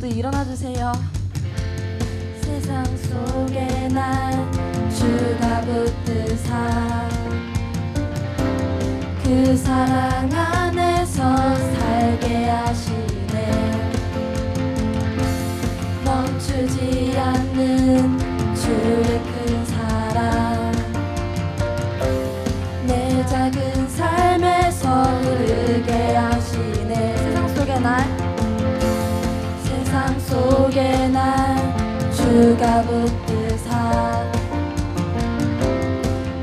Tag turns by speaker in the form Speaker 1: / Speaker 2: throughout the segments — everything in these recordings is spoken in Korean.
Speaker 1: 모두 일어나주세요.
Speaker 2: 세상 속에 난 주가 붙드사 그 사랑 안에서 살게 하시네. 멈추지 않는 주의 큰 사랑 내 작은 삶에서 흐르게 하시네. 세상 속에 난 주가 붙드사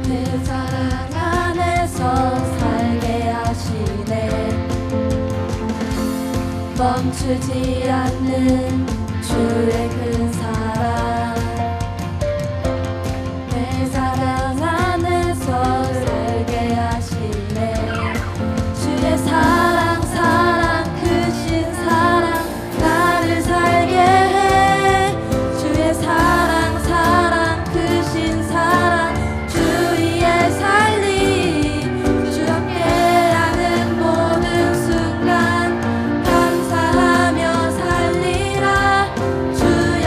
Speaker 2: 그 사랑 안에서 살게 하시네. 멈추지 않는 주의 큰 사랑 내 사랑 안에서 살게 하시네. 주의 사랑 사랑 크신 사랑 나를 살게 해. 주의 사랑 사랑 크신 사랑 주 위에 살리. 주 함께하는 모든 순간 감사하며 살리라. 주의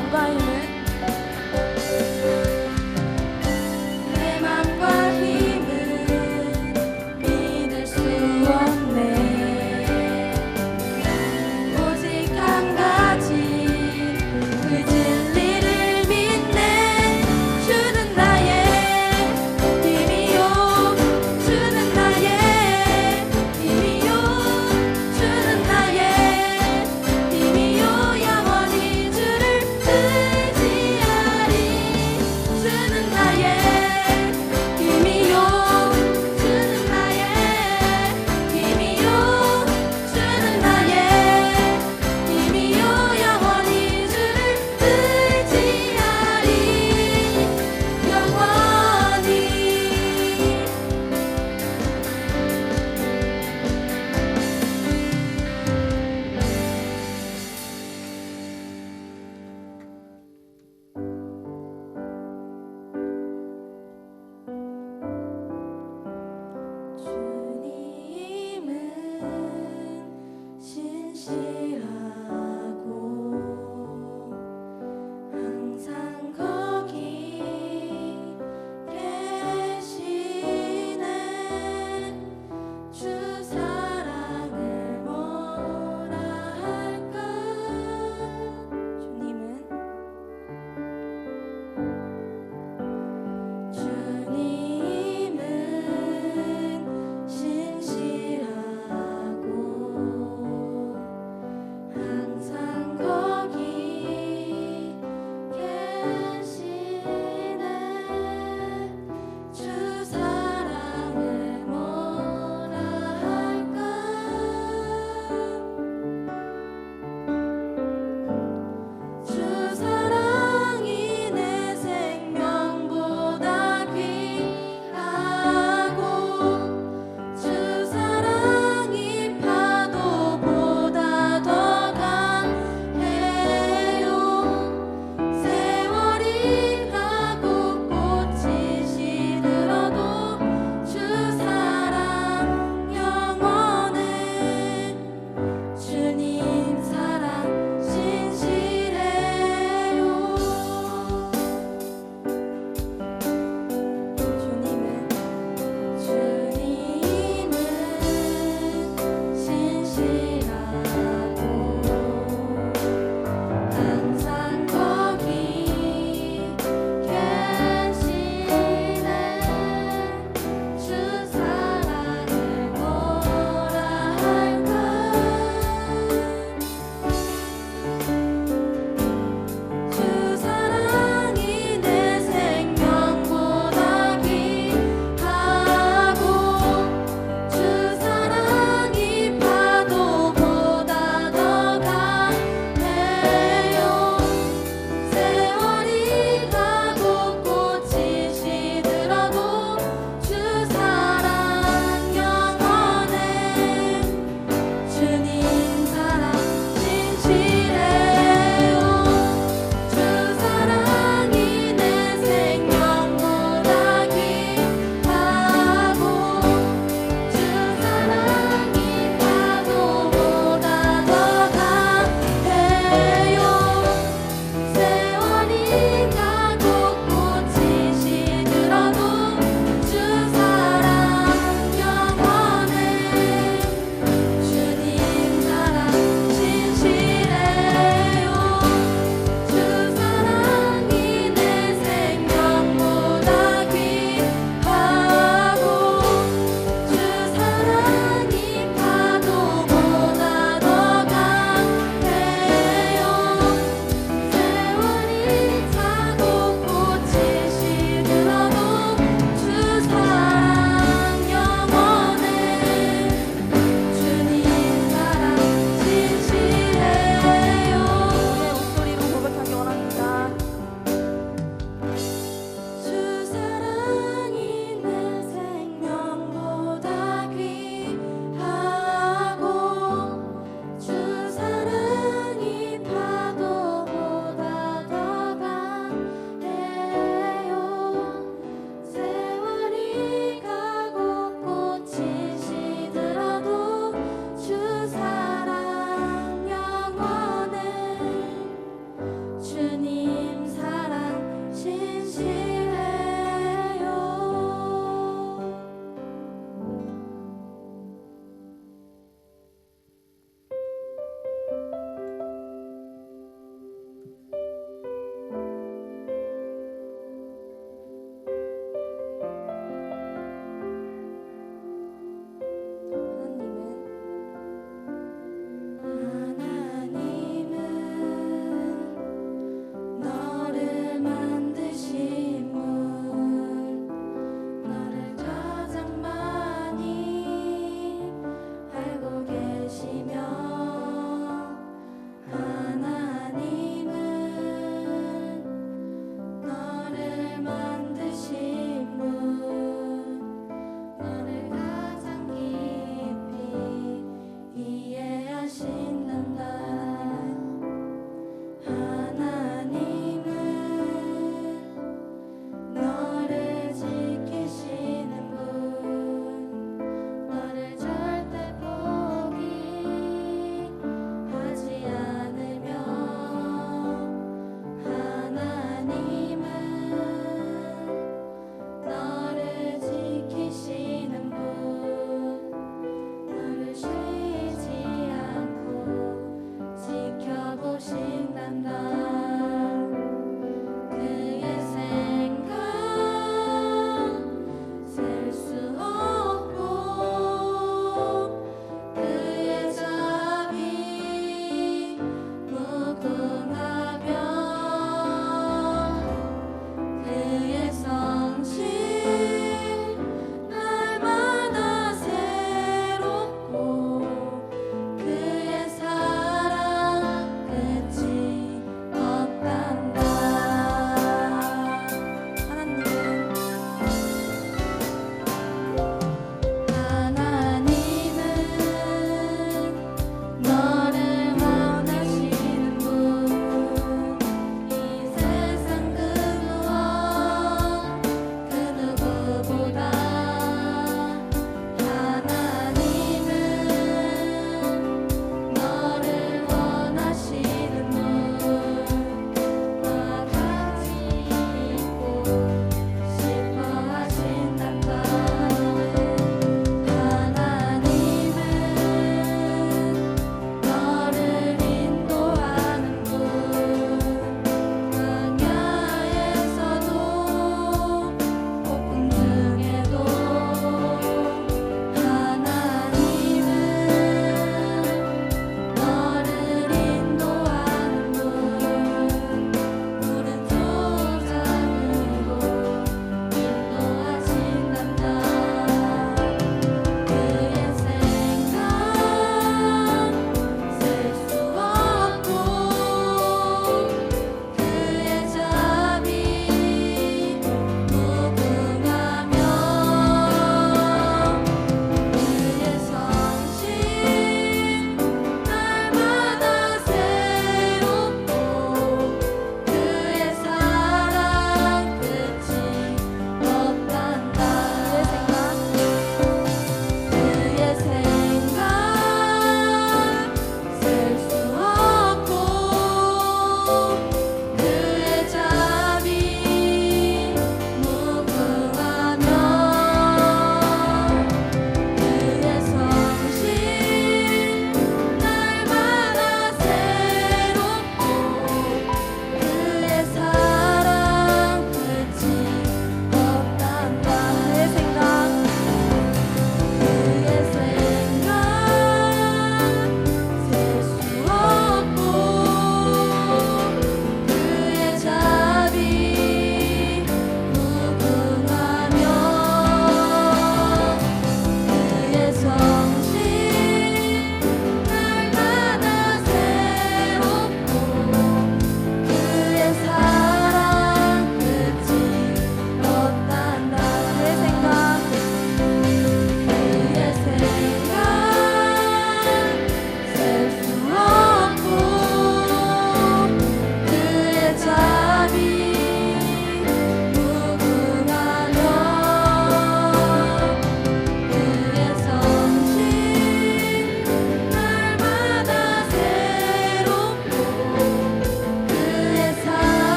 Speaker 2: 맘과 힘을 내 맘과 힘은 믿을 수 없네. 오직 한 가지 그 진리를 믿네. 주는 나의 힘이요, 주는 나의 힘이요, 주는 나의 힘이요. 영원히 주를 의지하네.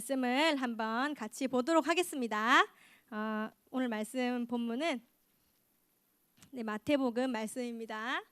Speaker 2: 말씀을 한번 같이 보도록 하겠습니다. 오늘 말씀 본문은 마태복음 말씀입니다.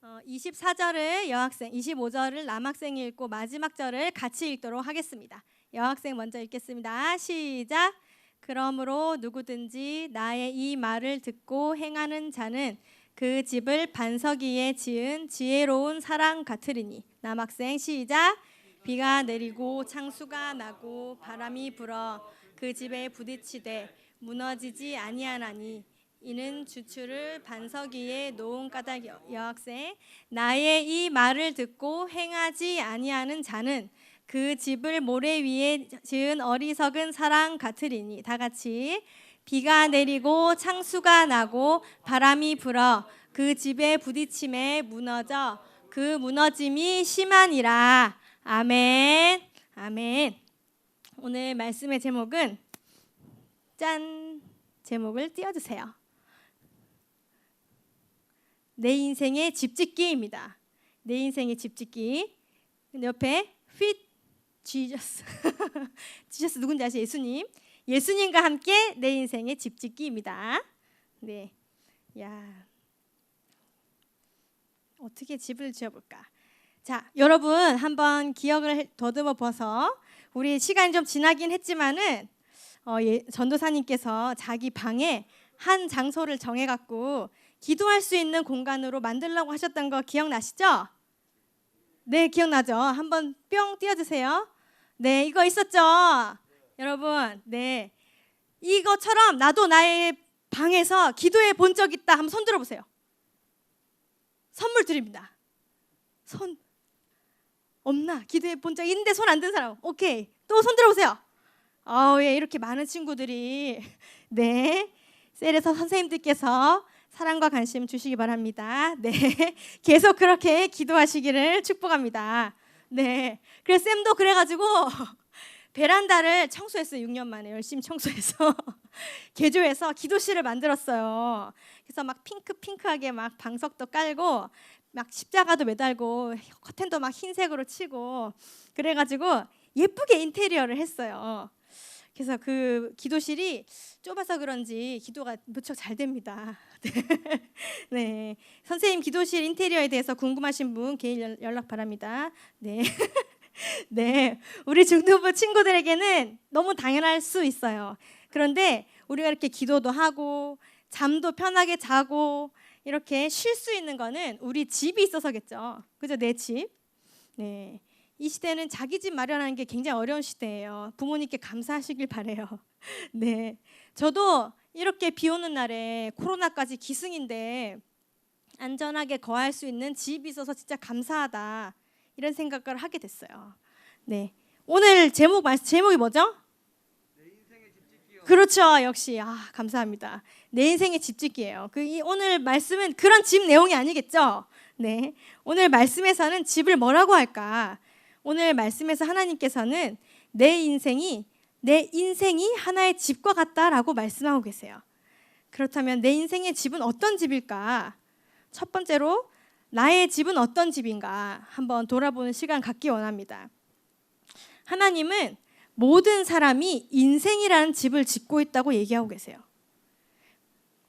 Speaker 2: 24절을 여학생, 25절을 남학생이 읽고 마지막 절을 같이 읽도록 하겠습니다. 여학생 먼저 읽겠습니다. 시작. 그러므로 누구든지 나의 이 말을 듣고 행하는 자는 그 집을 반석 위에 지은 지혜로운 사람 같으리니. 남학생 시작. 비가 내리고 창수가 나고 바람이 불어 그 집에 부딪히되 무너지지 아니하나니 이는 주추를 반석 위에 놓은 까닭. 여학생 나의 이 말을 듣고 행하지 아니하는 자는 그 집을 모래 위에 지은 어리석은 사람 같으리니. 다 같이. 비가 내리고 창수가 나고 바람이 불어 그 집에 부딪힘에 무너져 그 무너짐이 심하니라. 아멘. 아멘. 오늘 말씀의 제목은 짠. 제목을 띄워주세요. 내 인생의 집짓기입니다. 내 인생의 집짓기. 옆에 fit Jesus. Jesus 누군지 아시죠? 예수님. 예수님과 함께 내 인생의 집짓기입니다. 네. 야. 어떻게 집을 지어볼까? 자, 여러분 한번 기억을 더듬어 봐서 우리 시간이 좀 지나긴 했지만은 전도사님께서 자기 방에 한 장소를 정해갖고 기도할 수 있는 공간으로 만들려고 하셨던 거 기억나시죠? 네, 기억나죠? 한번 뿅 띄워주세요. 네, 이거 있었죠? 여러분, 네, 이것처럼 나도 나의 방에서 기도해 본 적 있다. 한번 손 들어보세요. 선물 드립니다. 손 없나? 기도해 본 적 있는데 손 안 든 사람. 오케이, 또 손 들어보세요. 예, 이렇게 많은 친구들이 네, 셀에서 선생님들께서 사랑과 관심 주시기 바랍니다. 네, 계속 그렇게 기도하시기를 축복합니다. 네, 그래서 쌤도 그래가지고 베란다를 청소했어요. 6년 만에 열심히 청소해서 개조해서 기도실을 만들었어요. 그래서 막 핑크하게 막 방석도 깔고 막 십자가도 매달고 커튼도 막 흰색으로 치고 그래가지고 예쁘게 인테리어를 했어요. 그래서 그 기도실이 좁아서 그런지 기도가 무척 잘 됩니다. 네, 선생님 기도실 인테리어에 대해서 궁금하신 분 개인 연락 바랍니다. 네, 네, 우리 중등부 친구들에게는 너무 당연할 수 있어요. 그런데 우리가 이렇게 기도도 하고 잠도 편하게 자고 이렇게 쉴 수 있는 거는 우리 집이 있어서겠죠. 그죠? 내 집. 네. 이 시대는 자기 집 마련하는 게 굉장히 어려운 시대예요. 부모님께 감사하시길 바래요. 네, 저도 이렇게 비 오는 날에 코로나까지 기승인데 안전하게 거할 수 있는 집이 있어서 진짜 감사하다 이런 생각을 하게 됐어요. 네, 오늘 제목이 뭐죠?
Speaker 1: 내 인생의 집짓기요.
Speaker 2: 그렇죠, 역시 감사합니다. 내 인생의 집짓기예요. 오늘 말씀은 그런 집 내용이 아니겠죠? 네, 오늘 말씀에서는 집을 뭐라고 할까? 오늘 말씀에서 하나님께서는 내 인생이 하나의 집과 같다라고 말씀하고 계세요. 그렇다면 내 인생의 집은 어떤 집일까? 첫 번째로 나의 집은 어떤 집인가 한번 돌아보는 시간 갖기 원합니다. 하나님은 모든 사람이 인생이라는 집을 짓고 있다고 얘기하고 계세요.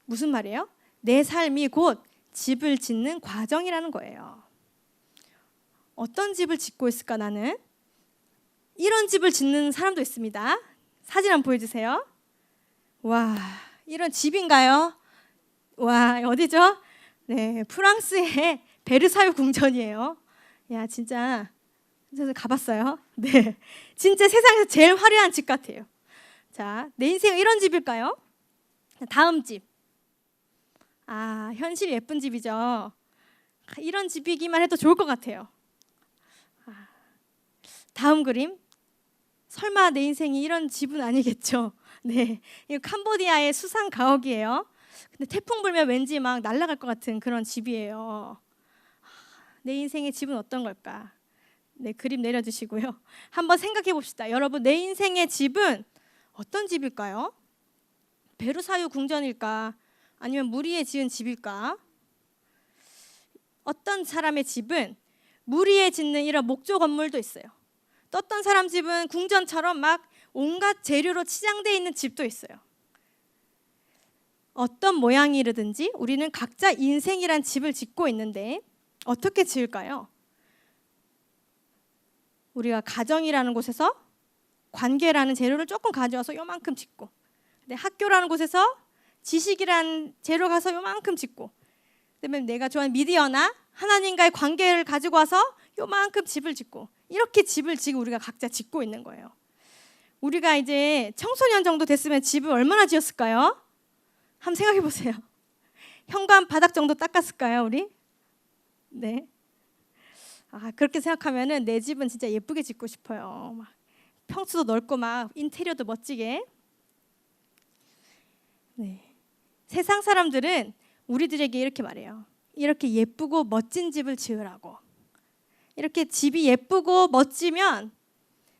Speaker 2: 무슨 말이에요? 내 삶이 곧 집을 짓는 과정이라는 거예요. 어떤 집을 짓고 있을까 나는? 이런 집을 짓는 사람도 있습니다. 사진 한번 보여주세요. 와, 이런 집인가요? 와, 어디죠? 네, 프랑스의 베르사유 궁전이에요. 야, 진짜 가봤어요. 네, 진짜 세상에서 제일 화려한 집 같아요. 자, 내 인생은 이런 집일까요? 다음 집. 현실 예쁜 집이죠. 이런 집이기만 해도 좋을 것 같아요. 다음 그림. 설마 내 인생이 이런 집은 아니겠죠? 네, 이거 캄보디아의 수상 가옥이에요. 근데 태풍 불면 왠지 막 날아갈 것 같은 그런 집이에요. 내 인생의 집은 어떤 걸까? 네, 그림 내려주시고요. 한번 생각해 봅시다. 여러분, 내 인생의 집은 어떤 집일까요? 베르사유 궁전일까? 아니면 물 위에 지은 집일까? 어떤 사람의 집은 물 위에 짓는 이런 목조 건물도 있어요. 또 어떤 사람 집은 궁전처럼 막 온갖 재료로 치장되어 있는 집도 있어요. 어떤 모양이든지 우리는 각자 인생이란 집을 짓고 있는데 어떻게 지을까요? 우리가 가정이라는 곳에서 관계라는 재료를 조금 가져와서 요만큼 짓고, 근데 학교라는 곳에서 지식이라는 재료 가서 요만큼 짓고, 그다음에 내가 좋아하는 미디어나 하나님과의 관계를 가지고 와서 요만큼 집을 짓고, 이렇게 집을 지금 우리가 각자 짓고 있는 거예요. 우리가 이제 청소년 정도 됐으면 집을 얼마나 지었을까요? 한번 생각해 보세요. 현관 바닥 정도 닦았을까요, 우리? 네. 그렇게 생각하면은 내 집은 진짜 예쁘게 짓고 싶어요. 막 평수도 넓고 막 인테리어도 멋지게. 네. 세상 사람들은 우리들에게 이렇게 말해요. 이렇게 예쁘고 멋진 집을 지으라고. 이렇게 집이 예쁘고 멋지면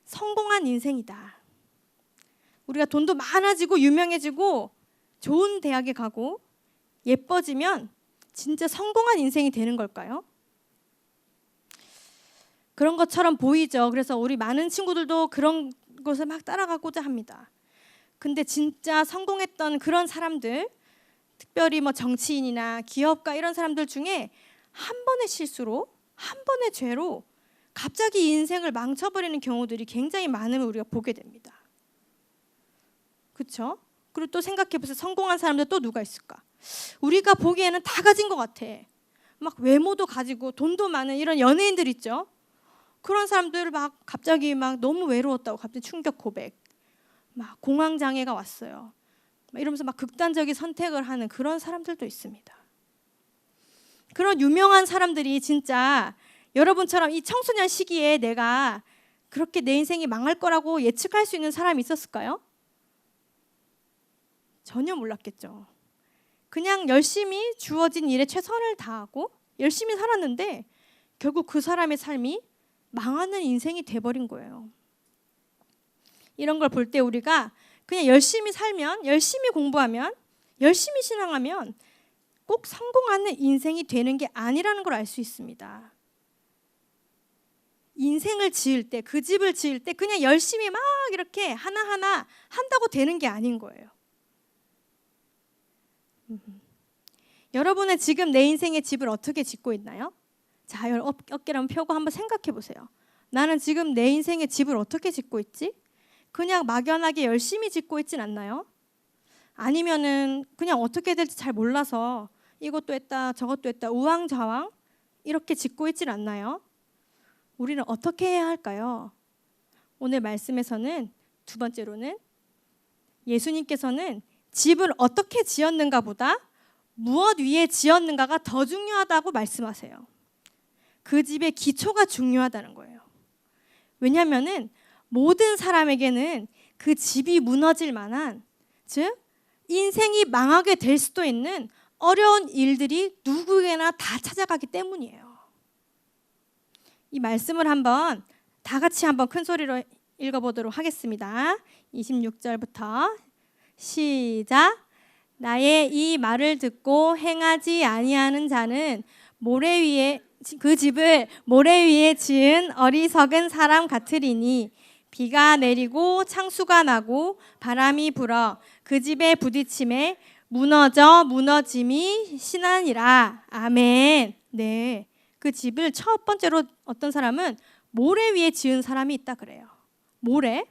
Speaker 2: 성공한 인생이다. 우리가 돈도 많아지고 유명해지고 좋은 대학에 가고 예뻐지면 진짜 성공한 인생이 되는 걸까요? 그런 것처럼 보이죠. 그래서 우리 많은 친구들도 그런 것을 막 따라가고자 합니다. 근데 진짜 성공했던 그런 사람들, 특별히 뭐 정치인이나 기업가 이런 사람들 중에 한 번의 실수로, 한 번의 죄로 갑자기 인생을 망쳐버리는 경우들이 굉장히 많음을 우리가 보게 됩니다. 그렇죠? 그리고 또 생각해보세요. 성공한 사람들 또 누가 있을까? 우리가 보기에는 다 가진 것 같아. 막 외모도 가지고 돈도 많은 이런 연예인들 있죠. 그런 사람들 막 갑자기 막 너무 외로웠다고 갑자기 충격 고백. 막 공황 장애가 왔어요. 막 이러면서 막 극단적인 선택을 하는 그런 사람들도 있습니다. 그런 유명한 사람들이 진짜 여러분처럼 이 청소년 시기에 내가 그렇게 내 인생이 망할 거라고 예측할 수 있는 사람이 있었을까요? 전혀 몰랐겠죠. 그냥 열심히 주어진 일에 최선을 다하고 열심히 살았는데 결국 그 사람의 삶이 망하는 인생이 돼버린 거예요. 이런 걸 볼 때 우리가 그냥 열심히 살면, 열심히 공부하면, 열심히 신앙하면 꼭 성공하는 인생이 되는 게 아니라는 걸 알 수 있습니다. 인생을 지을 때, 그 집을 지을 때 그냥 열심히 막 이렇게 하나하나 한다고 되는 게 아닌 거예요. 여러분은 지금 내 인생의 집을 어떻게 짓고 있나요? 자, 어깨를 한번 펴고 한번 생각해 보세요. 나는 지금 내 인생의 집을 어떻게 짓고 있지? 그냥 막연하게 열심히 짓고 있진 않나요? 아니면은 그냥 어떻게 될지 잘 몰라서 이것도 했다 저것도 했다 우왕좌왕 이렇게 짓고 있진 않나요? 우리는 어떻게 해야 할까요? 오늘 말씀에서는 두 번째로는 예수님께서는 집을 어떻게 지었는가 보다 무엇 위에 지었는가가 더 중요하다고 말씀하세요. 그 집의 기초가 중요하다는 거예요. 왜냐하면은 모든 사람에게는 그 집이 무너질 만한, 즉 인생이 망하게 될 수도 있는 어려운 일들이 누구에게나 다 찾아가기 때문이에요. 이 말씀을 한번 다 같이 한번 큰 소리로 읽어보도록 하겠습니다. 26절부터 시작. 나의 이 말을 듣고 행하지 아니하는 자는 모래 위에 그 집을 모래 위에 지은 어리석은 사람 같으리니 비가 내리고 창수가 나고 바람이 불어 그 집에 부딪힘에 무너짐이 심하니라. 아멘. 네, 그 집을 첫 번째로 어떤 사람은 모래 위에 지은 사람이 있다 그래요. 모래.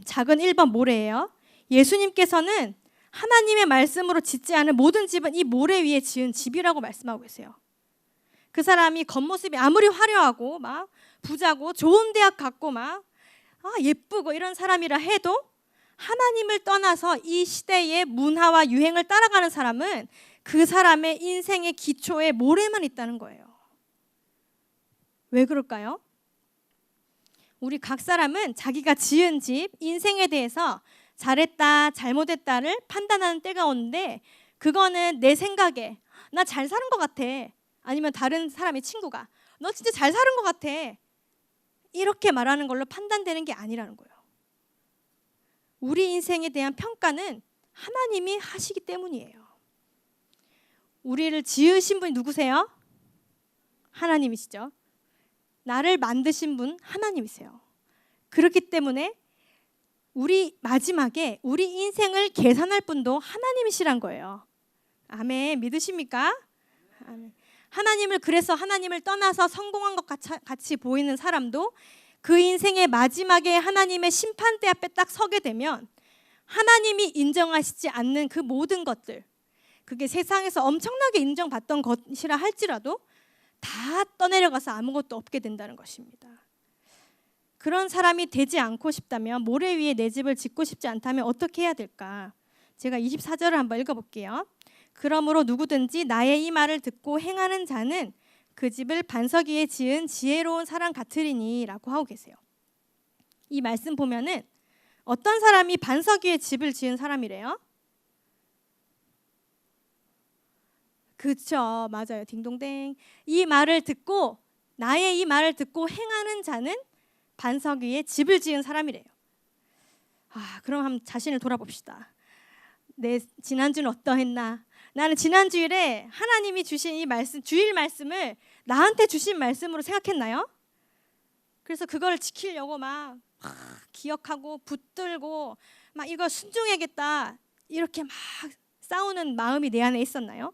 Speaker 2: 작은 1번 모래예요. 예수님께서는 하나님의 말씀으로 짓지 않은 모든 집은 이 모래 위에 지은 집이라고 말씀하고 계세요. 그 사람이 겉모습이 아무리 화려하고 막 부자고 좋은 대학 갔고 막 예쁘고 이런 사람이라 해도 하나님을 떠나서 이 시대의 문화와 유행을 따라가는 사람은 그 사람의 인생의 기초에 모래만 있다는 거예요. 왜 그럴까요? 우리 각 사람은 자기가 지은 집, 인생에 대해서 잘했다, 잘못했다를 판단하는 때가 오는데 그거는 내 생각에 나 잘 사는 것 같아. 아니면 다른 사람의 친구가 너 진짜 잘 사는 것 같아. 이렇게 말하는 걸로 판단되는 게 아니라는 거예요. 우리 인생에 대한 평가는 하나님이 하시기 때문이에요. 우리를 지으신 분이 누구세요? 하나님이시죠. 나를 만드신 분 하나님이세요. 그렇기 때문에 우리 마지막에 우리 인생을 계산할 분도 하나님이시란 거예요. 아멘. 믿으십니까? 아멘. 하나님을 그래서 하나님을 떠나서 성공한 것 같이 보이는 사람도 그 인생의 마지막에 하나님의 심판대 앞에 딱 서게 되면 하나님이 인정하시지 않는 그 모든 것들, 그게 세상에서 엄청나게 인정받던 것이라 할지라도 다 떠내려가서 아무것도 없게 된다는 것입니다. 그런 사람이 되지 않고 싶다면, 모래 위에 내 집을 짓고 싶지 않다면 어떻게 해야 될까? 제가 24절을 한번 읽어볼게요. 그러므로 누구든지 나의 이 말을 듣고 행하는 자는 그 집을 반석 위에 지은 지혜로운 사람 같으리니 라고 하고 계세요. 이 말씀 보면은 어떤 사람이 반석 위에 집을 지은 사람이래요? 그렇죠. 맞아요. 딩동댕. 이 말을 듣고, 나의 이 말을 듣고 행하는 자는 반석 위에 집을 지은 사람이래요. 그럼 한번 자신을 돌아봅시다. 내 지난주는 어떠했나? 나는 지난 주일에 하나님이 주신 이 말씀, 주일 말씀을 나한테 주신 말씀으로 생각했나요? 그래서 그걸 지키려고 막 기억하고 붙들고 막 이거 순종해야겠다 이렇게 막 싸우는 마음이 내 안에 있었나요?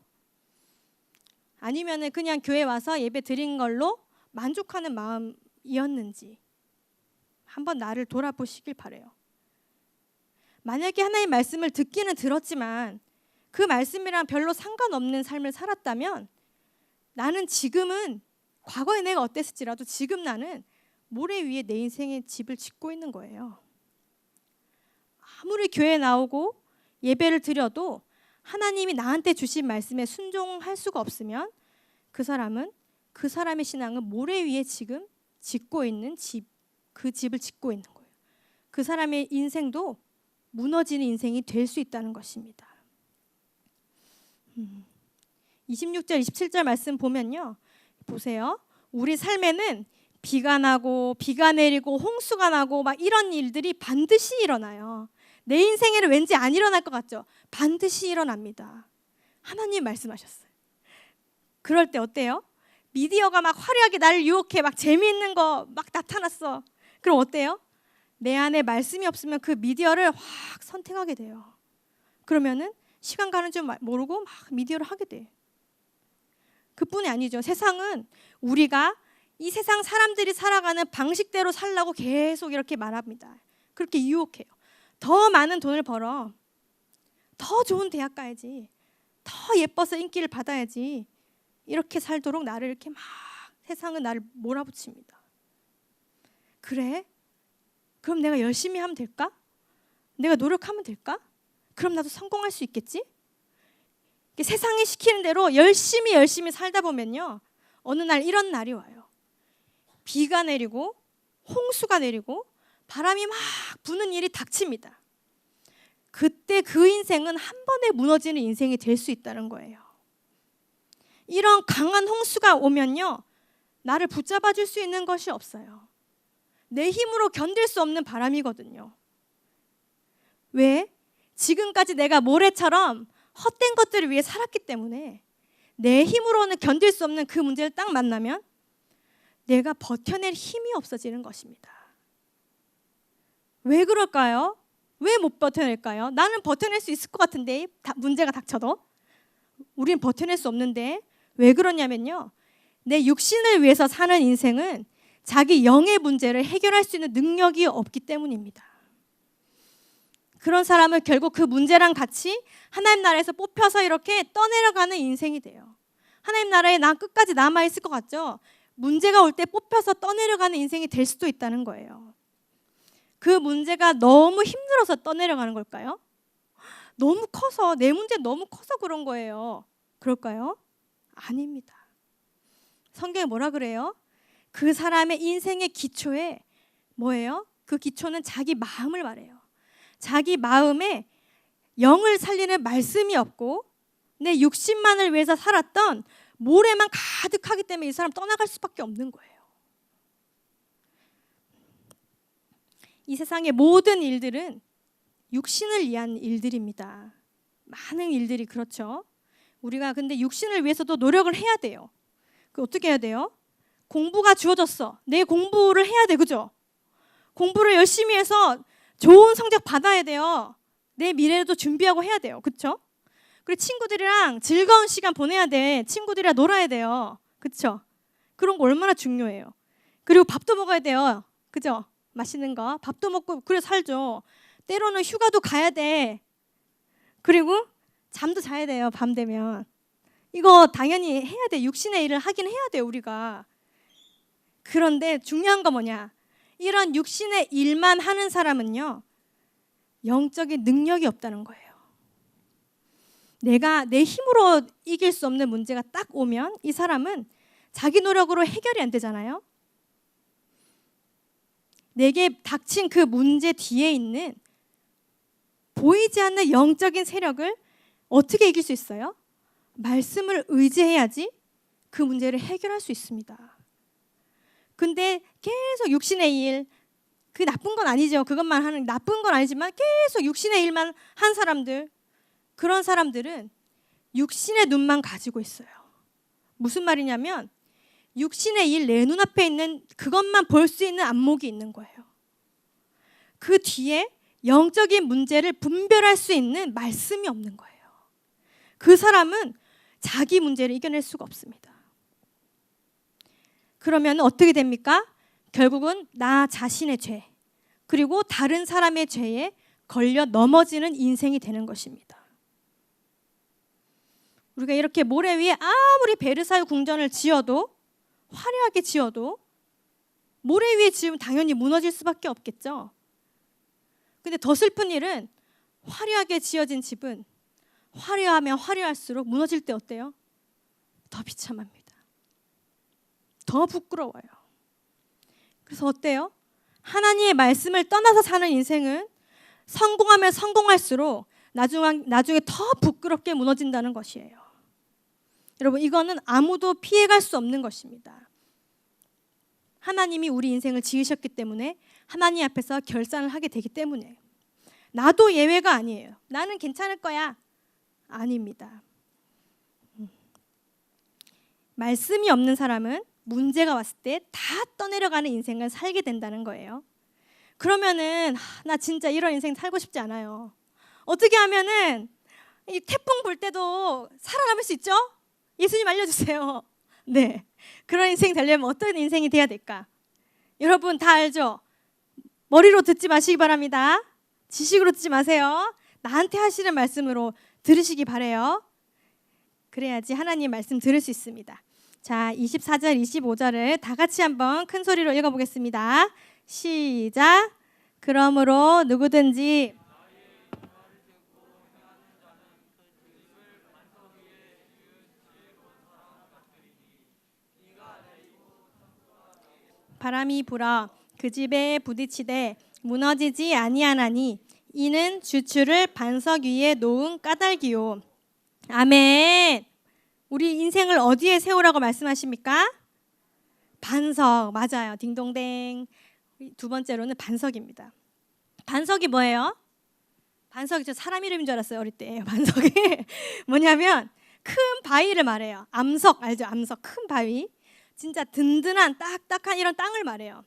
Speaker 2: 아니면은 그냥 교회 와서 예배 드린 걸로 만족하는 마음이었는지 한번 나를 돌아보시길 바래요. 만약에 하나님의 말씀을 듣기는 들었지만 그 말씀이랑 별로 상관없는 삶을 살았다면 나는 지금은, 과거에 내가 어땠을지라도 지금 나는 모래 위에 내 인생의 집을 짓고 있는 거예요. 아무리 교회에 나오고 예배를 드려도 하나님이 나한테 주신 말씀에 순종할 수가 없으면 그 사람은, 그 사람의 신앙은 모래 위에 지금 짓고 있는 집, 그 집을 짓고 있는 거예요. 그 사람의 인생도 무너지는 인생이 될 수 있다는 것입니다. 26절, 27절 말씀 보면요. 보세요. 우리 삶에는 비가 나고 비가 내리고 홍수가 나고 막 이런 일들이 반드시 일어나요. 내 인생에는 왠지 안 일어날 것 같죠? 반드시 일어납니다. 하나님 말씀하셨어요. 그럴 때 어때요? 미디어가 막 화려하게 나를 유혹해, 막 재미있는 거 막 나타났어. 그럼 어때요? 내 안에 말씀이 없으면 그 미디어를 확 선택하게 돼요. 그러면은 시간 가는 줄 모르고 막 미디어를 하게 돼. 그뿐이 아니죠. 세상은 우리가 이 세상 사람들이 살아가는 방식대로 살라고 계속 이렇게 말합니다. 그렇게 유혹해요. 더 많은 돈을 벌어, 더 좋은 대학 가야지, 더 예뻐서 인기를 받아야지, 이렇게 살도록 나를 이렇게 막 세상은 나를 몰아붙입니다. 그래? 그럼 내가 열심히 하면 될까? 내가 노력하면 될까? 그럼 나도 성공할 수 있겠지? 세상이 시키는 대로 열심히 살다 보면요, 어느 날 이런 날이 와요. 비가 내리고 홍수가 내리고 바람이 막 부는 일이 닥칩니다. 그때 그 인생은 한 번에 무너지는 인생이 될 수 있다는 거예요. 이런 강한 홍수가 오면요, 나를 붙잡아 줄 수 있는 것이 없어요. 내 힘으로 견딜 수 없는 바람이거든요. 왜? 지금까지 내가 모래처럼 헛된 것들을 위해 살았기 때문에 내 힘으로는 견딜 수 없는 그 문제를 딱 만나면 내가 버텨낼 힘이 없어지는 것입니다. 왜 그럴까요? 왜 못 버텨낼까요? 나는 버텨낼 수 있을 것 같은데, 문제가 닥쳐도 우리는 버텨낼 수 없는데 왜 그러냐면요, 내 육신을 위해서 사는 인생은 자기 영의 문제를 해결할 수 있는 능력이 없기 때문입니다. 그런 사람은 결국 그 문제랑 같이 하나님 나라에서 뽑혀서 이렇게 떠내려가는 인생이 돼요. 하나님 나라에 나 끝까지 남아있을 것 같죠? 문제가 올 때 뽑혀서 떠내려가는 인생이 될 수도 있다는 거예요. 그 문제가 너무 힘들어서 떠내려가는 걸까요? 너무 커서, 내 문제 너무 커서 그런 거예요. 그럴까요? 아닙니다. 성경에 뭐라 그래요? 그 사람의 인생의 기초에 뭐예요? 그 기초는 자기 마음을 말해요. 자기 마음에 영을 살리는 말씀이 없고 내 육신만을 위해서 살았던 모래만 가득하기 때문에 이 사람 떠나갈 수밖에 없는 거예요. 이 세상의 모든 일들은 육신을 위한 일들입니다. 많은 일들이 그렇죠. 우리가 근데 육신을 위해서도 노력을 해야 돼요. 그 어떻게 해야 돼요? 공부가 주어졌어. 내 공부를 해야 돼, 그죠? 공부를 열심히 해서 좋은 성적 받아야 돼요. 내 미래도 준비하고 해야 돼요. 그렇죠? 그리고 친구들이랑 즐거운 시간 보내야 돼. 친구들이랑 놀아야 돼요. 그렇죠? 그런 거 얼마나 중요해요. 그리고 밥도 먹어야 돼요. 그죠? 맛있는 거. 밥도 먹고 그래 살죠. 때로는 휴가도 가야 돼. 그리고 잠도 자야 돼요. 밤 되면. 이거 당연히 해야 돼. 육신의 일을 하긴 해야 돼요. 우리가. 그런데 중요한 거 뭐냐? 이런 육신의 일만 하는 사람은요. 영적인 능력이 없다는 거예요. 내가 내 힘으로 이길 수 없는 문제가 딱 오면 이 사람은 자기 노력으로 해결이 안 되잖아요. 내게 닥친 그 문제 뒤에 있는 보이지 않는 영적인 세력을 어떻게 이길 수 있어요? 말씀을 의지해야지 그 문제를 해결할 수 있습니다. 근데 계속 육신의 일, 그 나쁜 건 아니죠. 그것만 하는 나쁜 건 아니지만 계속 육신의 일만 한 사람들, 그런 사람들은 육신의 눈만 가지고 있어요. 무슨 말이냐면 육신의 일, 내 눈앞에 있는 그것만 볼 수 있는 안목이 있는 거예요. 그 뒤에 영적인 문제를 분별할 수 있는 말씀이 없는 거예요. 그 사람은 자기 문제를 이겨낼 수가 없습니다. 그러면 어떻게 됩니까? 결국은 나 자신의 죄, 그리고 다른 사람의 죄에 걸려 넘어지는 인생이 되는 것입니다. 우리가 이렇게 모래 위에 아무리 베르사유 궁전을 지어도, 화려하게 지어도 모래 위에 지으면 당연히 무너질 수밖에 없겠죠. 근데 더 슬픈 일은 화려하게 지어진 집은 화려하면 화려할수록 무너질 때 어때요? 더 비참합니다. 더 부끄러워요. 그래서 어때요? 하나님의 말씀을 떠나서 사는 인생은 성공하면 성공할수록 나중에 더 부끄럽게 무너진다는 것이에요. 여러분, 이거는 아무도 피해갈 수 없는 것입니다. 하나님이 우리 인생을 지으셨기 때문에 하나님 앞에서 결산을 하게 되기 때문에 나도 예외가 아니에요. 나는 괜찮을 거야. 아닙니다. 말씀이 없는 사람은 문제가 왔을 때 다 떠내려가는 인생을 살게 된다는 거예요. 그러면은 나 진짜 이런 인생 살고 싶지 않아요. 어떻게 하면은 이 태풍 불 때도 살아남을 수 있죠? 예수님 알려주세요. 네, 그런 인생 되려면 어떤 인생이 돼야 될까? 여러분 다 알죠? 머리로 듣지 마시기 바랍니다. 지식으로 듣지 마세요. 나한테 하시는 말씀으로 들으시기 바래요. 그래야지 하나님 말씀 들을 수 있습니다. 자, 24절, 25절을 다 같이 한번 큰 소리로 읽어보겠습니다. 시작. 그러므로 누구든지 바람이 불어 그 집에 부딪히되 무너지지 아니하나니 이는 주추를 반석 위에 놓은 까닭이요. 아멘. 우리 인생을 어디에 세우라고 말씀하십니까? 반석. 맞아요. 딩동댕. 두 번째로는 반석입니다. 반석이 뭐예요? 반석이 저 사람 이름인 줄 알았어요. 어릴 때. 반석이 뭐냐면 큰 바위를 말해요. 암석 알죠? 암석. 큰 바위. 진짜 든든한 딱딱한 이런 땅을 말해요.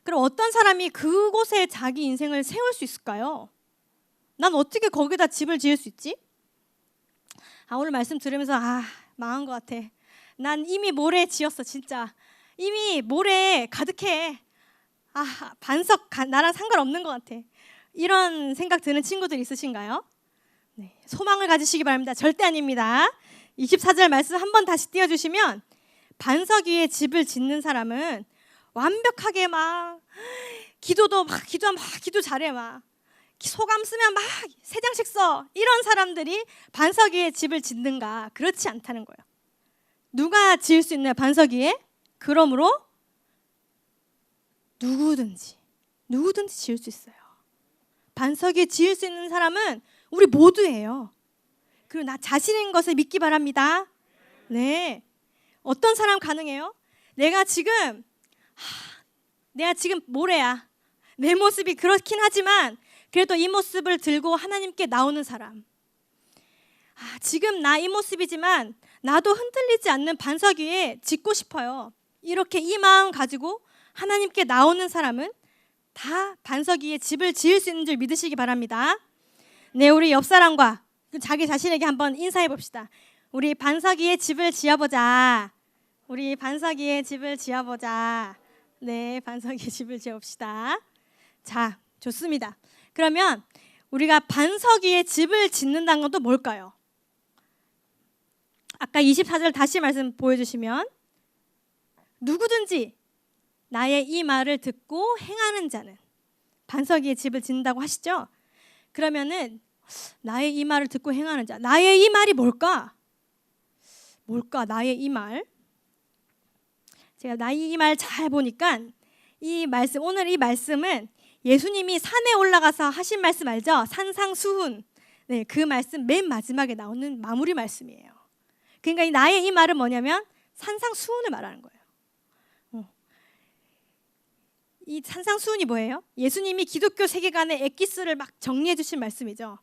Speaker 2: 그럼 어떤 사람이 그곳에 자기 인생을 세울 수 있을까요? 난 어떻게 거기다 집을 지을 수 있지? 오늘 말씀 들으면서 망한 것 같아. 난 이미 모래 지었어. 진짜 이미 모래 가득해. 반석 나랑 상관없는 것 같아. 이런 생각 드는 친구들 있으신가요? 네, 소망을 가지시기 바랍니다. 절대 아닙니다. 24절 말씀 한번 다시 띄워주시면 반석 위에 집을 짓는 사람은 완벽하게 막 기도 잘해 막 소감 쓰면 막 세 장씩 써. 이런 사람들이 반석 위에 집을 짓는가? 그렇지 않다는 거예요. 누가 지을 수 있나요? 반석 위에? 그러므로 누구든지 지을 수 있어요. 반석 위에 지을 수 있는 사람은 우리 모두예요. 그리고 나 자신인 것을 믿기 바랍니다. 네. 어떤 사람 가능해요? 내가 지금 모래야. 내 모습이 그렇긴 하지만 그래도 이 모습을 들고 하나님께 나오는 사람. 지금 나 이 모습이지만 나도 흔들리지 않는 반석 위에 짓고 싶어요. 이렇게 이 마음 가지고 하나님께 나오는 사람은 다 반석 위에 집을 지을 수 있는 줄 믿으시기 바랍니다. 네, 우리 옆 사람과 자기 자신에게 한번 인사해 봅시다. 우리 반석 위에 집을 지어보자. 우리 반석 위에 집을 지어보자. 네, 반석 위에 집을 지어봅시다. 자, 좋습니다. 그러면 우리가 반석 위에 집을 짓는다는 건 또 뭘까요? 아까 24절 다시 말씀 보여주시면 누구든지 나의 이 말을 듣고 행하는 자는 반석 위에 집을 짓는다고 하시죠? 그러면은 나의 이 말을 듣고 행하는 자, 나의 이 말이 뭘까? 뭘까? 나의 이 말. 제가 나의 이 말 잘 보니까 이 말씀, 오늘 이 말씀은 예수님이 산에 올라가서 하신 말씀 알죠? 산상수훈. 네, 그 말씀 맨 마지막에 나오는 마무리 말씀이에요. 그러니까 이 나의 이 말은 뭐냐면 산상수훈을 말하는 거예요. 이 산상수훈이 뭐예요? 예수님이 기독교 세계관의 엑기스를 막 정리해 주신 말씀이죠.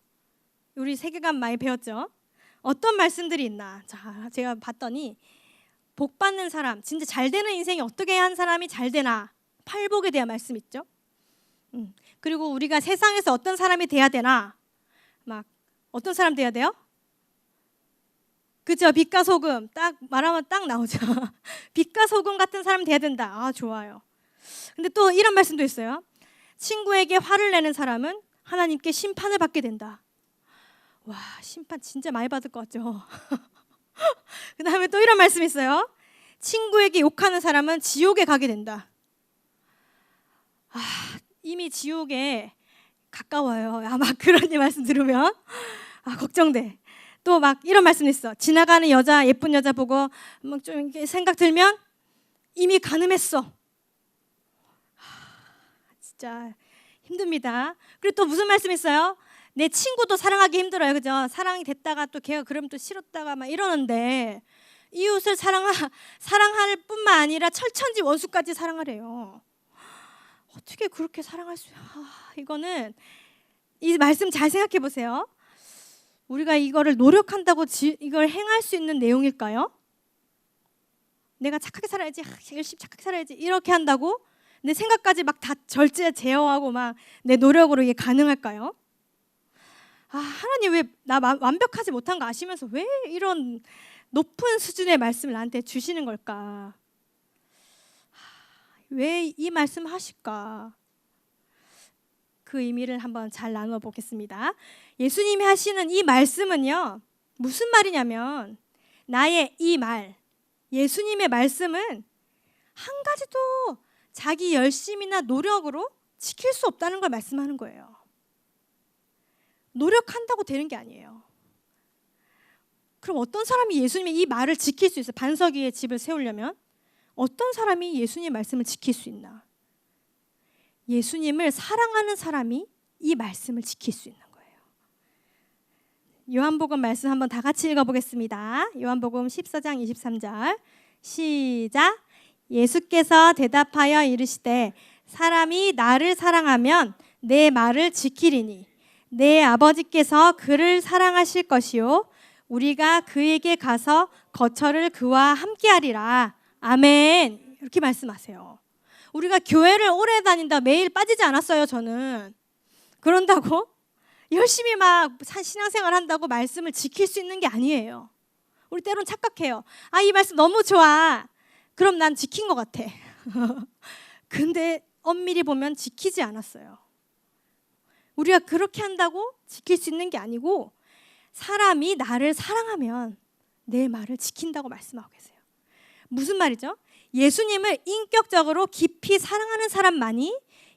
Speaker 2: 우리 세계관 많이 배웠죠? 어떤 말씀들이 있나? 자, 제가 봤더니 복 받는 사람, 진짜 잘 되는 인생이 어떻게 한 사람이 잘 되나? 팔복에 대한 말씀 있죠. 그리고 우리가 세상에서 어떤 사람이 돼야 되나? 막 어떤 사람 돼야 돼요? 그죠? 빛과 소금 딱 말하면 딱 나오죠. 빛과 소금 같은 사람 돼야 된다. 아, 좋아요. 근데 또 이런 말씀도 있어요. 친구에게 화를 내는 사람은 하나님께 심판을 받게 된다. 와, 심판 진짜 많이 받을 것 같죠? 그 다음에 또 이런 말씀이 있어요. 친구에게 욕하는 사람은 지옥에 가게 된다. 아, 이미 지옥에 가까워요. 막 그런 말씀 들으면 걱정돼. 또 막 이런 말씀 있어. 지나가는 여자, 예쁜 여자 보고 막 좀 생각 들면 이미 간음했어. 진짜 힘듭니다. 그리고 또 무슨 말씀 있어요? 내 친구도 사랑하기 힘들어요. 그죠? 사랑이 됐다가 또 걔가 그러면 또 싫었다가 막 이러는데 이웃을 사랑할 뿐만 아니라 철천지 원수까지 사랑하래요. 어떻게 그렇게 사랑할 수? 이거는 이 말씀 잘 생각해 보세요. 우리가 이거를 노력한다고 이걸 행할 수 있는 내용일까요? 내가 착하게 살아야지, 열심히 착하게 살아야지 이렇게 한다고 내 생각까지 막 다 절제 제어하고 막 내 노력으로 이게 가능할까요? 하나님 왜 나 완벽하지 못한 거 아시면서 왜 이런 높은 수준의 말씀을 나한테 주시는 걸까? 왜 이 말씀 하실까? 그 의미를 한번 잘 나누어 보겠습니다. 예수님이 하시는 이 말씀은요, 무슨 말이냐면 나의 이 말, 예수님의 말씀은 한 가지도 자기 열심이나 노력으로 지킬 수 없다는 걸 말씀하는 거예요. 노력한다고 되는 게 아니에요. 그럼 어떤 사람이 예수님의 이 말을 지킬 수 있어요? 반석 위에 집을 세우려면 어떤 사람이 예수님의 말씀을 지킬 수 있나? 예수님을 사랑하는 사람이 이 말씀을 지킬 수 있는 거예요. 요한복음 말씀 한번 다 같이 읽어보겠습니다. 요한복음 14장 23절 시작. 예수께서 대답하여 이르시되 사람이 나를 사랑하면 내 말을 지키리니 내 아버지께서 그를 사랑하실 것이요 우리가 그에게 가서 거처를 그와 함께하리라. 아멘. 이렇게 말씀하세요. 우리가 교회를 오래 다닌다 매일 빠지지 않았어요. 저는 그런다고 열심히 막 신앙생활 한다고 말씀을 지킬 수 있는 게 아니에요. 우리 때론 착각해요. 이 말씀 너무 좋아. 그럼 난 지킨 것 같아. 근데 엄밀히 보면 지키지 않았어요. 우리가 그렇게 한다고 지킬 수 있는 게 아니고 사람이 나를 사랑하면 내 말을 지킨다고 말씀하고 계세요. 무슨 말이죠? 예수님을 인격적으로 깊이 사랑하는 사람만이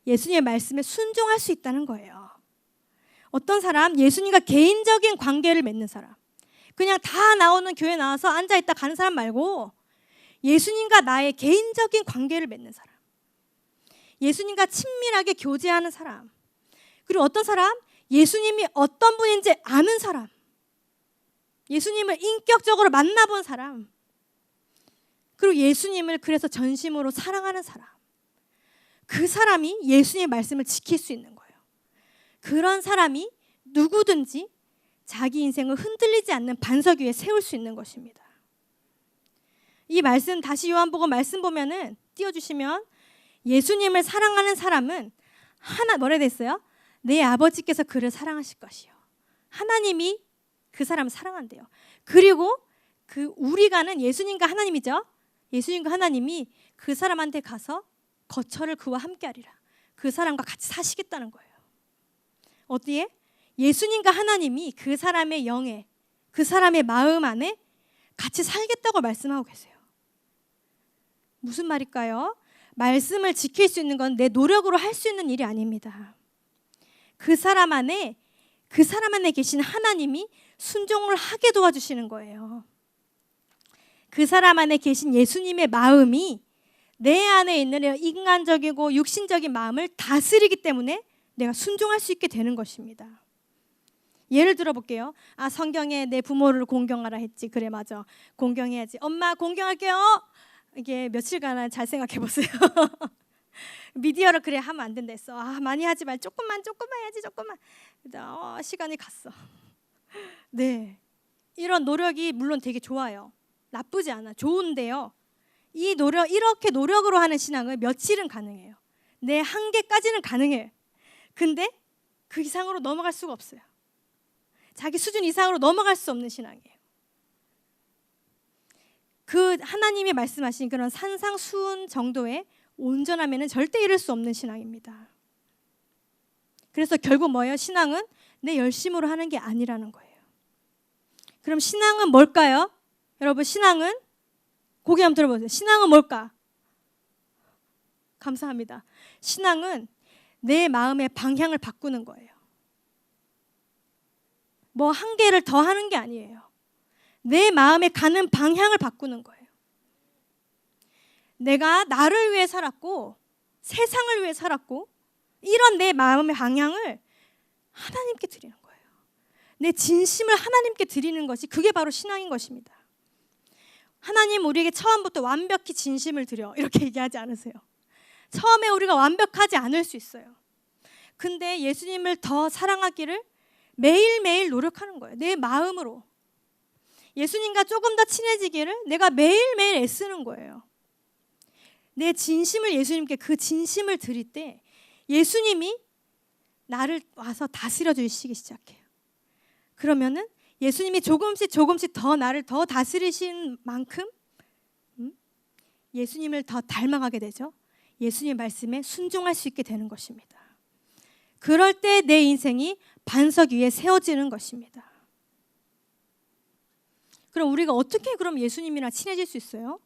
Speaker 2: 예수님의 말씀에 순종할 수 있다는 거예요. 어떤 사람, 예수님과 개인적인 관계를 맺는 사람, 그냥 다 나오는 교회 나와서 앉아있다 가는 사람 말고 예수님과 나의 개인적인 관계를 맺는 사람, 예수님과 친밀하게 교제하는 사람, 그리고 어떤 사람, 예수님이 어떤 분인지 아는 사람, 예수님을 인격적으로 만나본 사람, 그리고 예수님을 그래서 전심으로 사랑하는 사람, 그 사람이 예수님의 말씀을 지킬 수 있는 거예요. 그런 사람이 누구든지 자기 인생을 흔들리지 않는 반석 위에 세울 수 있는 것입니다. 이 말씀 다시 요한복음 말씀 보면은 띄워주시면 예수님을 사랑하는 사람은 뭐라 됐어요? 내 아버지께서 그를 사랑하실 것이요. 하나님이 그 사람을 사랑한대요. 그리고 그 우리가는 예수님과 하나님이죠. 예수님과 하나님이 그 사람한테 가서 거처를 그와 함께 하리라. 그 사람과 같이 사시겠다는 거예요. 어디에? 예수님과 하나님이 그 사람의 영에, 그 사람의 마음 안에 같이 살겠다고 말씀하고 계세요. 무슨 말일까요? 말씀을 지킬 수 있는 건 내 노력으로 할 수 있는 일이 아닙니다. 그 사람 안에 계신 하나님이 순종을 하게 도와주시는 거예요. 그 사람 안에 계신 예수님의 마음이 내 안에 있는 인간적이고 육신적인 마음을 다스리기 때문에 내가 순종할 수 있게 되는 것입니다. 예를 들어 볼게요. 성경에 내 부모를 공경하라 했지. 그래, 맞아. 공경해야지. 엄마 공경할게요. 이게 며칠간 잘 생각해 보세요. 미디어를 그래 하면 안 된다 했어. 많이 하지 말. 조금만 해야지. 조금만. 시간이 갔어. 네, 이런 노력이 물론 되게 좋아요. 나쁘지 않아. 좋은데요. 이렇게 노력으로 하는 신앙은 며칠은 가능해요. 내 한계까지는 가능해요. 근데 그 이상으로 넘어갈 수가 없어요. 자기 수준 이상으로 넘어갈 수 없는 신앙이에요. 그 하나님이 말씀하신 그런 산상수훈 정도의 온전함에는 절대 이룰 수 없는 신앙입니다. 그래서 결국 뭐예요? 신앙은 내 열심으로 하는 게 아니라는 거예요. 그럼 신앙은 뭘까요? 여러분, 신앙은 고개 한번 들어보세요. 신앙은 뭘까? 감사합니다. 신앙은 내 마음의 방향을 바꾸는 거예요. 뭐 한 개를 더 하는 게 아니에요. 내 마음에 가는 방향을 바꾸는 거예요. 내가 나를 위해 살았고 세상을 위해 살았고 이런 내 마음의 방향을 하나님께 드리는 거예요. 내 진심을 하나님께 드리는 것이 그게 바로 신앙인 것입니다. 하나님 우리에게 처음부터 완벽히 진심을 드려 이렇게 얘기하지 않으세요. 처음에 우리가 완벽하지 않을 수 있어요. 근데 예수님을 더 사랑하기를 매일매일 노력하는 거예요. 내 마음으로. 예수님과 조금 더 친해지기를 내가 매일매일 애쓰는 거예요. 내 진심을 예수님께 그 진심을 드릴 때 예수님이 나를 와서 다스려 주시기 시작해요. 그러면은 예수님이 조금씩 더 나를 더 다스리신 만큼 예수님을 더 닮아가게 되죠. 예수님의 말씀에 순종할 수 있게 되는 것입니다. 그럴 때 내 인생이 반석 위에 세워지는 것입니다. 그럼 우리가 어떻게 그럼 예수님이랑 친해질 수 있어요?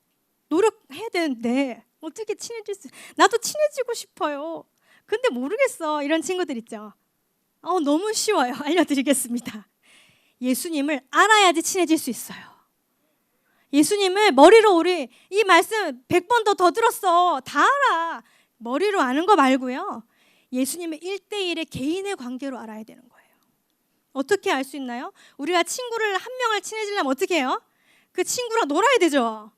Speaker 2: 노력해야 되는데 어떻게 친해질 수? 나도 친해지고 싶어요. 근데 모르겠어. 이런 친구들 있죠. 너무 쉬워요. 알려드리겠습니다. 예수님을 알아야지 친해질 수 있어요. 예수님을 머리로 우리 이 말씀 100번 더 들었어. 다 알아. 머리로 아는 거 말고요. 예수님의 1대1의 개인의 관계로 알아야 되는 거예요. 어떻게 알 수 있나요? 우리가 친구를 한 명을 친해지려면 어떻게 해요? 그 친구랑 놀아야 되죠.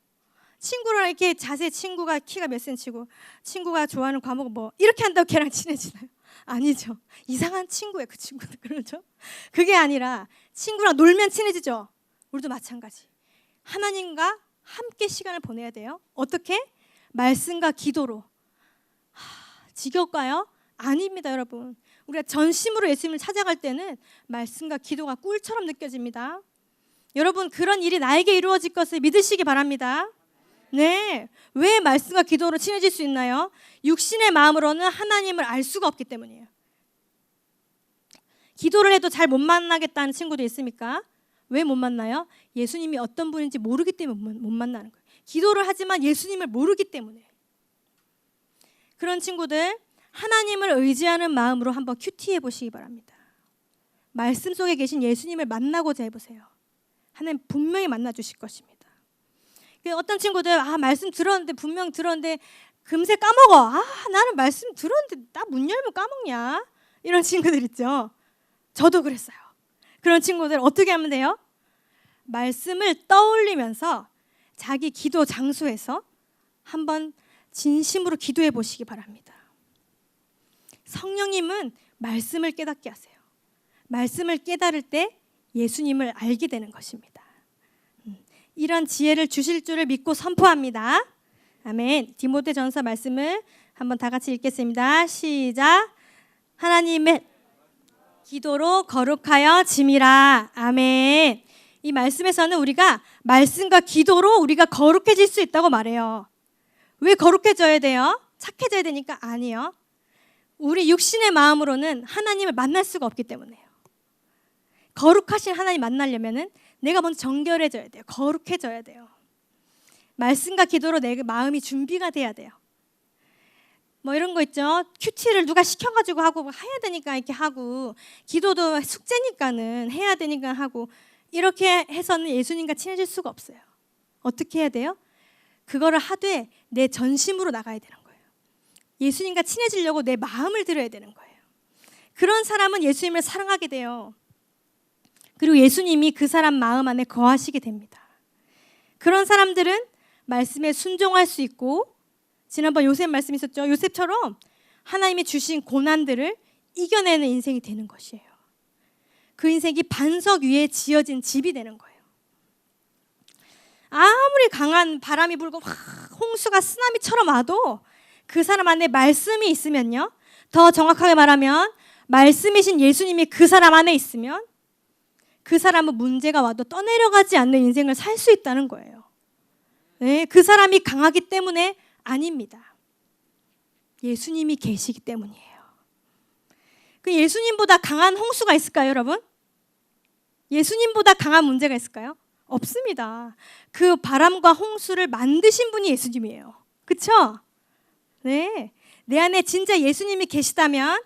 Speaker 2: 친구랑 이렇게 자세 친구가 키가 몇 센치고 친구가 좋아하는 과목 뭐 이렇게 한다고 걔랑 친해지나요? 아니죠. 이상한 친구예요. 그 친구는. 그렇죠? 그게 아니라 친구랑 놀면 친해지죠. 우리도 마찬가지. 하나님과 함께 시간을 보내야 돼요. 어떻게? 말씀과 기도로. 지겨울까요? 아닙니다, 여러분. 우리가 전심으로 예수님을 찾아갈 때는 말씀과 기도가 꿀처럼 느껴집니다. 여러분, 그런 일이 나에게 이루어질 것을 믿으시기 바랍니다. 네, 왜 말씀과 기도로 친해질 수 있나요? 육신의 마음으로는 하나님을 알 수가 없기 때문이에요. 기도를 해도 잘 못 만나겠다는 친구도 있습니까? 왜 못 만나요? 예수님이 어떤 분인지 모르기 때문에 못 만나는 거예요. 기도를 하지만 예수님을 모르기 때문에. 그런 친구들 하나님을 의지하는 마음으로 한번 큐티해 보시기 바랍니다. 말씀 속에 계신 예수님을 만나고자 해보세요. 하나님 분명히 만나 주실 것입니다. 어떤 친구들 말씀 들었는데 분명 들었는데 금세 까먹어. 나는 말씀 들었는데 나 문 열면 까먹냐? 이런 친구들 있죠. 저도 그랬어요. 그런 친구들 어떻게 하면 돼요? 말씀을 떠올리면서 자기 기도 장소에서 한번 진심으로 기도해 보시기 바랍니다. 성령님은 말씀을 깨닫게 하세요. 말씀을 깨달을 때 예수님을 알게 되는 것입니다. 이런 지혜를 주실 줄을 믿고 선포합니다. 아멘. 디모데전서 말씀을 한번 다 같이 읽겠습니다. 시작. 하나님의 기도로 거룩하여 짐이라. 아멘. 이 말씀에서는 우리가 말씀과 기도로 우리가 거룩해질 수 있다고 말해요. 왜 거룩해져야 돼요? 착해져야 되니까? 아니요. 우리 육신의 마음으로는 하나님을 만날 수가 없기 때문에요. 거룩하신 하나님 만나려면은 내가 먼저 정결해져야 돼요. 거룩해져야 돼요. 말씀과 기도로 내 마음이 준비가 돼야 돼요. 뭐 이런 거 있죠. 큐티를 누가 시켜가지고 하고 해야 되니까 이렇게 하고, 기도도 숙제니까는 해야 되니까 하고, 이렇게 해서는 예수님과 친해질 수가 없어요. 어떻게 해야 돼요? 그거를 하되 내 전심으로 나가야 되는 거예요. 예수님과 친해지려고 내 마음을 들여야 되는 거예요. 그런 사람은 예수님을 사랑하게 돼요. 그리고 예수님이 그 사람 마음 안에 거하시게 됩니다. 그런 사람들은 말씀에 순종할 수 있고, 지난번 요셉 말씀 있었죠. 요셉처럼 하나님이 주신 고난들을 이겨내는 인생이 되는 것이에요. 그 인생이 반석 위에 지어진 집이 되는 거예요. 아무리 강한 바람이 불고 홍수가 쓰나미처럼 와도 그 사람 안에 말씀이 있으면요, 더 정확하게 말하면 말씀이신 예수님이 그 사람 안에 있으면 그 사람은 문제가 와도 떠내려가지 않는 인생을 살 수 있다는 거예요. 네, 그 사람이 강하기 때문에 아닙니다. 예수님이 계시기 때문이에요. 그 예수님보다 강한 홍수가 있을까요, 여러분? 예수님보다 강한 문제가 있을까요? 없습니다. 그 바람과 홍수를 만드신 분이 예수님이에요. 그렇죠? 네. 내 안에 진짜 예수님이 계시다면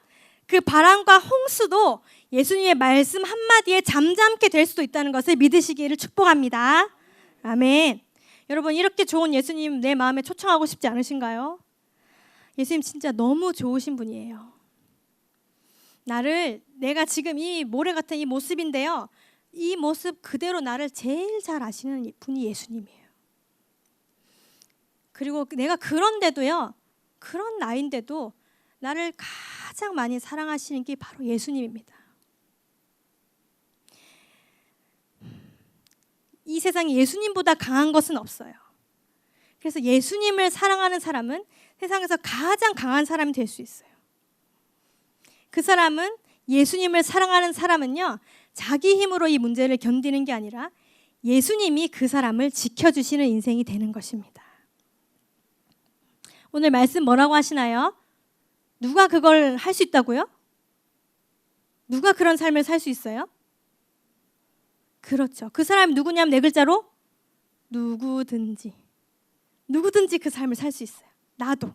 Speaker 2: 그 바람과 홍수도 예수님의 말씀 한마디에 잠잠게 될 수도 있다는 것을 믿으시기를 축복합니다. 아멘. 여러분, 이렇게 좋은 예수님 내 마음에 초청하고 싶지 않으신가요? 예수님 진짜 너무 좋으신 분이에요. 내가 지금 이 모래 같은 이 모습인데요, 이 모습 그대로 나를 제일 잘 아시는 분이 예수님이에요. 그리고 내가 그런데도요, 그런 나이인데도 나를 가장 많이 사랑하시는 게 바로 예수님입니다. 이 세상에 예수님보다 강한 것은 없어요. 그래서 예수님을 사랑하는 사람은 세상에서 가장 강한 사람이 될 수 있어요. 그 사람은, 예수님을 사랑하는 사람은요, 자기 힘으로 이 문제를 견디는 게 아니라 예수님이 그 사람을 지켜주시는 인생이 되는 것입니다. 오늘 말씀 뭐라고 하시나요? 누가 그걸 할 수 있다고요? 누가 그런 삶을 살 수 있어요? 그렇죠. 그 사람이 누구냐면 네 글자로 누구든지 그 삶을 살 수 있어요. 나도.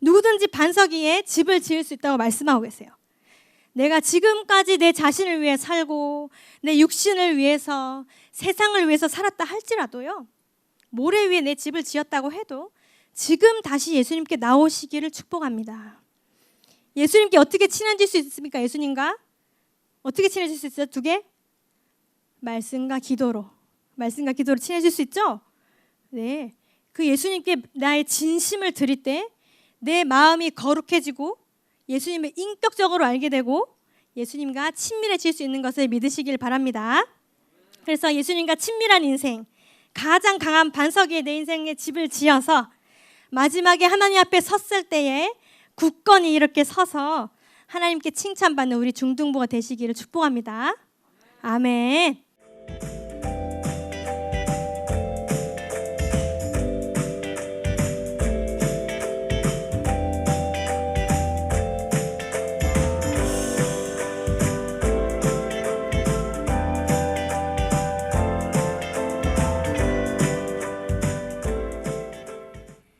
Speaker 2: 누구든지 반석 위에 집을 지을 수 있다고 말씀하고 계세요. 내가 지금까지 내 자신을 위해 살고 내 육신을 위해서, 세상을 위해서 살았다 할지라도요, 모래 위에 내 집을 지었다고 해도 지금 다시 예수님께 나오시기를 축복합니다. 예수님께 어떻게 친해질 수 있습니까? 예수님과 어떻게 친해질 수 있어요? 두 개? 말씀과 기도로 친해질 수 있죠? 네. 그 예수님께 나의 진심을 드릴 때 내 마음이 거룩해지고 예수님을 인격적으로 알게 되고 예수님과 친밀해질 수 있는 것을 믿으시길 바랍니다. 그래서 예수님과 친밀한 인생, 가장 강한 반석 위에 내 인생의 집을 지어서 마지막에 하나님 앞에 섰을 때에 굳건히 이렇게 서서 하나님께 칭찬받는 우리 중등부가 되시기를 축복합니다. 아멘.